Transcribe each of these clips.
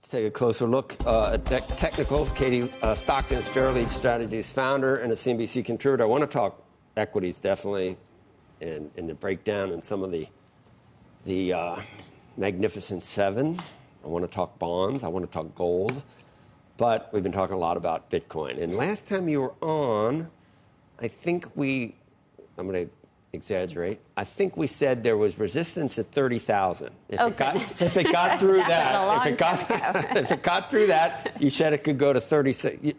Let's take a closer look at technicals. Katie Stockton is Fairlead Strategies founder and a CNBC contributor. I want to talk equities, definitely, and the breakdown and some of the Magnificent Seven. I want to talk bonds. I want to talk gold. But we've been talking a lot about Bitcoin. And last time you were on, I'm going to exaggerate. I think we said there was resistance at 30,000. If it got through if it got through that, you said it could go to 36.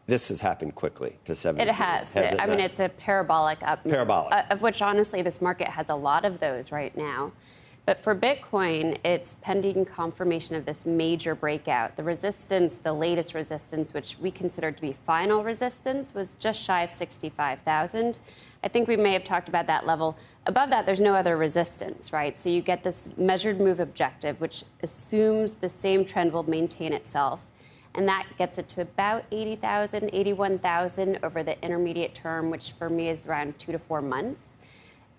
This has happened quickly to 70. It has. I mean, it's a parabolic up. Parabolic. Of which, honestly, this market has a lot of those right now. But for Bitcoin, it's pending confirmation of this major breakout. The resistance, the latest resistance, which we consider to be final resistance, was just shy of 65,000. I think we may have talked about that level. Above that, there's no other resistance, right? So you get this measured move objective, which assumes the same trend will maintain itself. And that gets it to about 80,000, 81,000 over the intermediate term, which for me is around 2 to 4 months.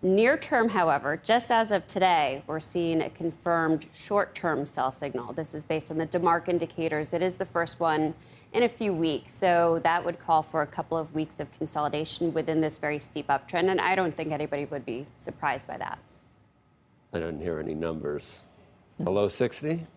Near term, however, just as of today, we're seeing a confirmed short-term sell signal. This is based on the DeMark indicators. It is the first one in a few weeks. So that would call for a couple of weeks of consolidation within this very steep uptrend. And I don't think anybody would be surprised by that. I don't hear any numbers. Below 60?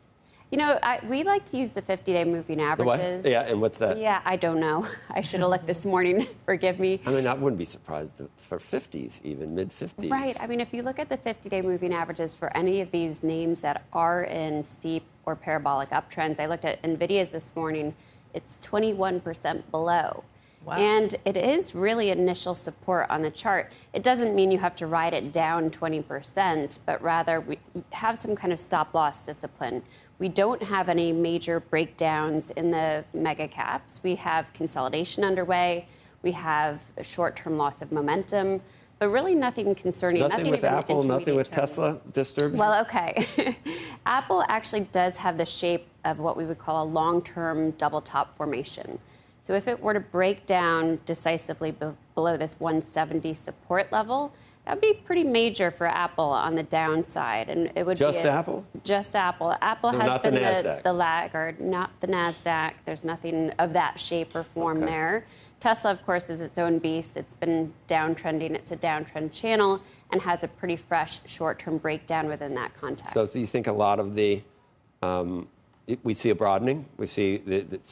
You know, we like to use the 50-day moving averages. Yeah, and what's that? Yeah, I don't know. I should have looked this morning. Forgive me. I mean, I wouldn't be surprised for 50s, even mid-50s. Right. I mean, if you look at the 50-day moving averages for any of these names that are in steep or parabolic uptrends, I looked at NVIDIA's this morning. It's 21% below. Wow. And it is really initial support on the chart. It doesn't mean you have to ride it down 20%, but rather we have some kind of stop loss discipline. We don't have any major breakdowns in the mega caps. We have consolidation underway. We have a short-term loss of momentum, but really nothing concerning. Nothing with Apple, nothing with Tesla disturbs you? Well, okay. Apple actually does have the shape of what we would call a long-term double top formation. So if it were to break down decisively below this 170 support level, that would be pretty major for Apple on the downside. And it would just Apple? Just Apple. Apple no, has been the laggard, not the NASDAQ. There's nothing of that shape or form there. Tesla, of course, is its own beast. It's been downtrending. It's a downtrend channel and has a pretty fresh short-term breakdown within that context. So you think a lot of the we see a broadening. We see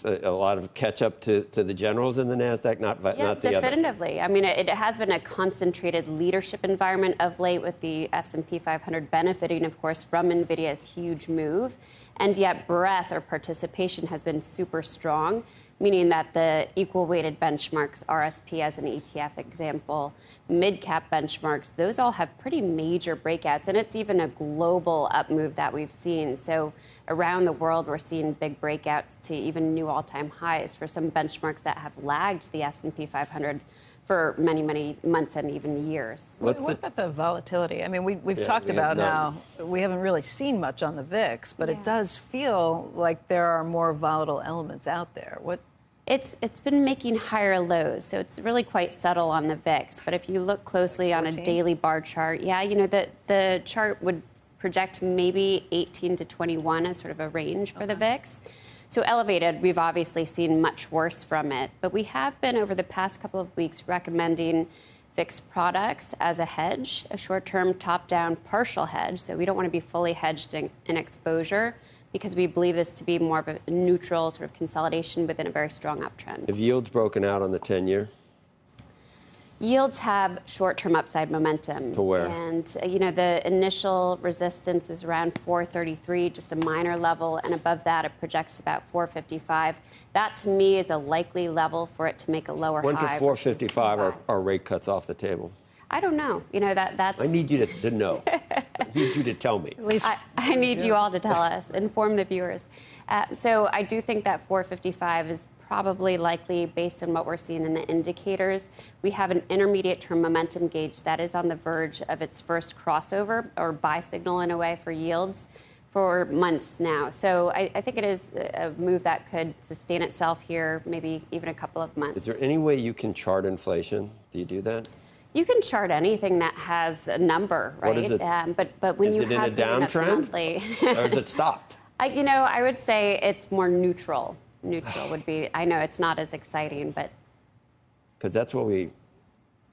a lot of catch-up to the generals in the NASDAQ, not the other. Definitively. I mean, it has been a concentrated leadership environment of late with the S&P 500 benefiting, of course, from NVIDIA's huge move. And yet breadth or participation has been super strong, meaning that the equal-weighted benchmarks, RSP as an ETF example, mid-cap benchmarks, those all have pretty major breakouts. And it's even a global up move that we've seen. So around the world, we're seeing big breakouts to even new all-time highs for some benchmarks that have lagged the S&P 500 for many, many months and even years. What about the volatility? I mean, we've talked about how we haven't really seen much on the VIX, but it does feel like there are more volatile elements out there. It's been making higher lows, so it's really quite subtle on the VIX. But if you look closely on a daily bar chart, the chart would project maybe 18 to 21 as sort of a range for the VIX. So elevated, we've obviously seen much worse from it. But we have been, over the past couple of weeks, recommending VIX products as a hedge, a short-term top-down partial hedge. So we don't want to be fully hedged in exposure, because we believe this to be more of a neutral sort of consolidation within a very strong uptrend. Have yields broken out on the 10-year? Yields have short-term upside momentum. To where? And, the initial resistance is around 433, just a minor level. And above that, it projects about 455. That, to me, is a likely level for it to make a lower high. When to 455 are rate cuts off the table? I don't know. That's... I need you to know. I need you to tell me. At least I need you all to tell us, inform the viewers. So I do think that 455 is probably likely based on what we're seeing in the indicators. We have an intermediate term momentum gauge that is on the verge of its first crossover or buy signal in a way for yields for months now. So I think it is a move that could sustain itself here, maybe even a couple of months. Is there any way you can chart inflation? Do you do that? You can chart anything that has a number, right? What is it? But when is you it in have a downtrend, monthly, or is it stopped? I would say it's more neutral. Neutral would be, I know it's not as exciting, but. Because that's what we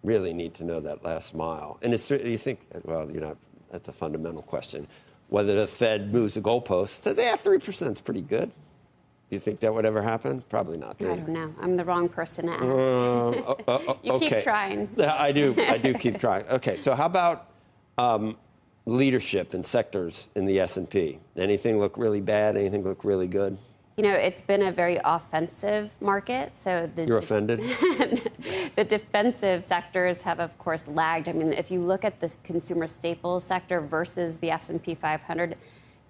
really need to know, that last mile. And you think, well, that's a fundamental question. Whether the Fed moves the goalpost, says, 3% is pretty good. Do you think that would ever happen? Probably not. I don't know. I'm the wrong person to ask. You okay. keep trying. I do keep trying. Okay, so how about leadership in sectors in the S&P? Anything look really bad? Anything look really good? It's been a very offensive market. So You're offended? The defensive sectors have, of course, lagged. I mean, if you look at the consumer staples sector versus the S&P 500,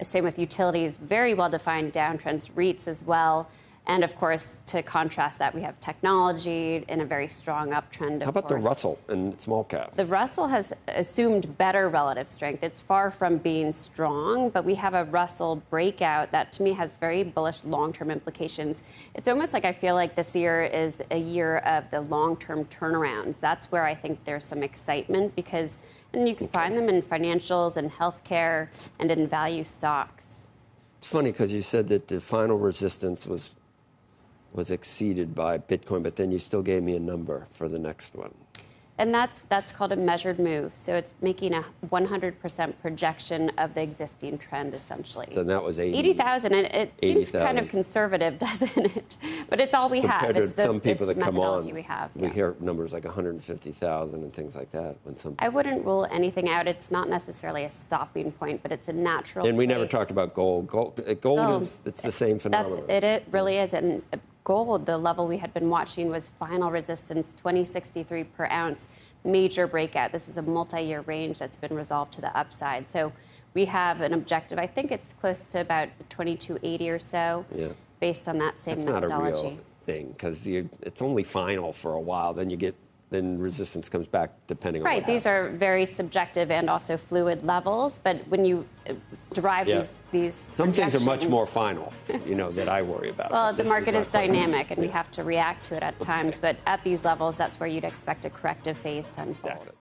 same with utilities, very well-defined downtrends, REITs as well. And, of course, to contrast that, we have technology in a very strong uptrend. How about the Russell and small caps? The Russell has assumed better relative strength. It's far from being strong, but we have a Russell breakout that, to me, has very bullish long-term implications. It's almost like I feel like this year is a year of the long-term turnarounds. That's where I think there's some excitement because and you can find them in financials and healthcare and in value stocks. It's funny because you said that the final resistance was exceeded by Bitcoin, but then you still gave me a number for the next one. And that's called a measured move. So it's making a 100% projection of the existing trend, essentially. So that was 80,000. And it 80, seems kind of conservative, doesn't it? But it's all we have. Compared to some people that come on, we have. We hear numbers like 150,000 and things like that. I wouldn't rule anything out. It's not necessarily a stopping point, but it's a natural And we place. never talked about gold. Gold it's the same phenomenon. It really is. And gold, the level we had been watching was final resistance, 2063 per ounce, major breakout. This is a multi-year range that's been resolved to the upside. So we have an objective. I think it's close to about 2280 or so, based on that same methodology. That's not a real thing because it's only final for a while. Then resistance comes back depending on what happens. These are very subjective and also fluid levels. But when you derive these some things are much more final, that I worry about. Well, the market is dynamic, and we have to react to it at times. But at these levels, that's where you'd expect a corrective phase to unfold. Exactly.